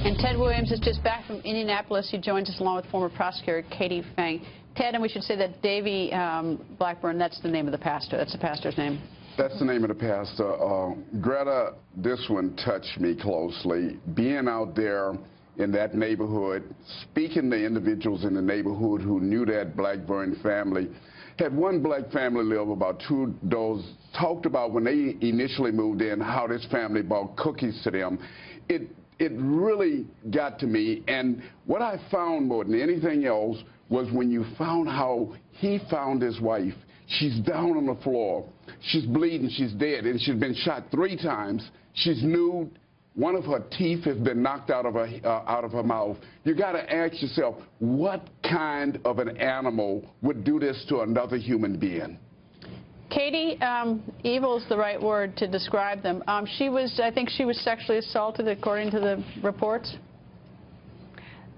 And Ted Williams is just back from Indianapolis. He joins us along with former prosecutor Katie Fang. Ted, and we should say that Davy Blackburn, that's the name of the pastor. That's the pastor's name. That's the name of the pastor. Greta, this one touched me closely. Being out there in that neighborhood, speaking to individuals in the neighborhood who knew that Blackburn family, had one black family live about 2 doors, talked about when they initially moved in, how this family bought cookies to them. It really got to me, and what I found more than anything else was when you found how he found his wife. She's down on the floor. She's bleeding. She's dead, and she's been shot 3 times. She's nude. One of her teeth has been knocked out of her mouth. You got to ask yourself, what kind of an animal would do this to another human being? Katie, evil's the right word to describe them. I think she was sexually assaulted, according to the reports.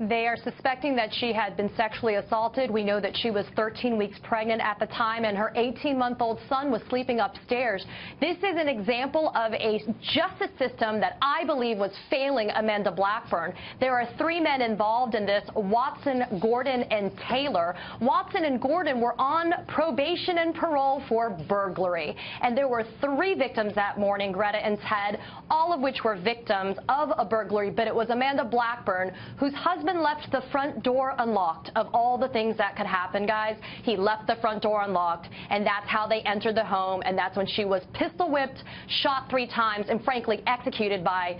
They are suspecting that she had been sexually assaulted. We know that she was 13 weeks pregnant at the time, and her 18-month-old son was sleeping upstairs. This is an example of a justice system that I believe was failing Amanda Blackburn. There are 3 men involved in this: Watson, Gordon, and Taylor. Watson and Gordon were on probation and parole for burglary. And there were 3 victims that morning, Greta and Ted, all of which were victims of a burglary. But it was Amanda Blackburn, whose husband left the front door unlocked. Of all the things that could happen, guys, he left the front door unlocked, and that's how they entered the home, and that's when she was pistol whipped, shot 3 times, and frankly executed by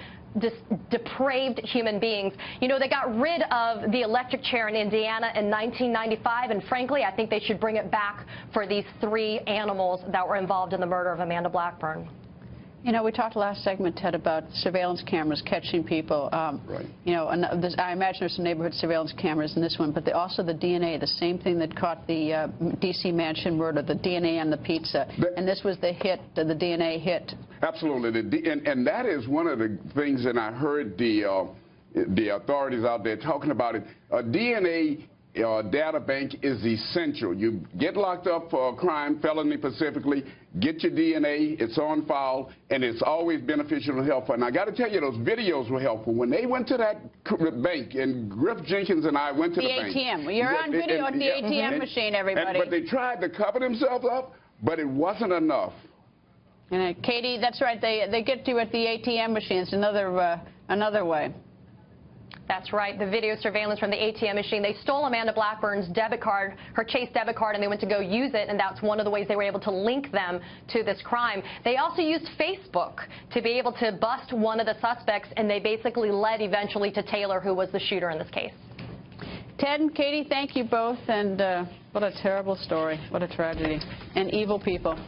depraved human beings. You know, they got rid of the electric chair in Indiana in 1995, and frankly, I think they should bring it back for these 3 animals that were involved in the murder of Amanda Blackburn. You know, we talked last segment, Ted, about surveillance cameras catching people. Right. You know, I imagine there's some neighborhood surveillance cameras in this one, but also the DNA, the same thing that caught the D.C. mansion murder, the DNA on the pizza. And this was the hit, the DNA hit. Absolutely. And that is one of the things, and I heard the authorities out there talking about it. DNA data bank is essential. You get locked up for a crime, felony specifically, get your DNA, it's on file, and it's always beneficial and helpful. And I got to tell you, those videos were helpful. When they went to that bank, and Griff Jenkins and I went to the bank. The ATM. Well, you're on video at the ATM machine, everybody. But they tried to cover themselves up, but it wasn't enough. And Katie, that's right. They get you at the ATM machines. Another way. That's right. The video surveillance from the ATM machine. They stole Amanda Blackburn's debit card, her Chase debit card, and they went to go use it, and that's one of the ways they were able to link them to this crime. They also used Facebook to be able to bust one of the suspects, and they basically led eventually to Taylor, who was the shooter in this case. Ted and Katie, thank you both, and what a terrible story. What a tragedy. And evil people.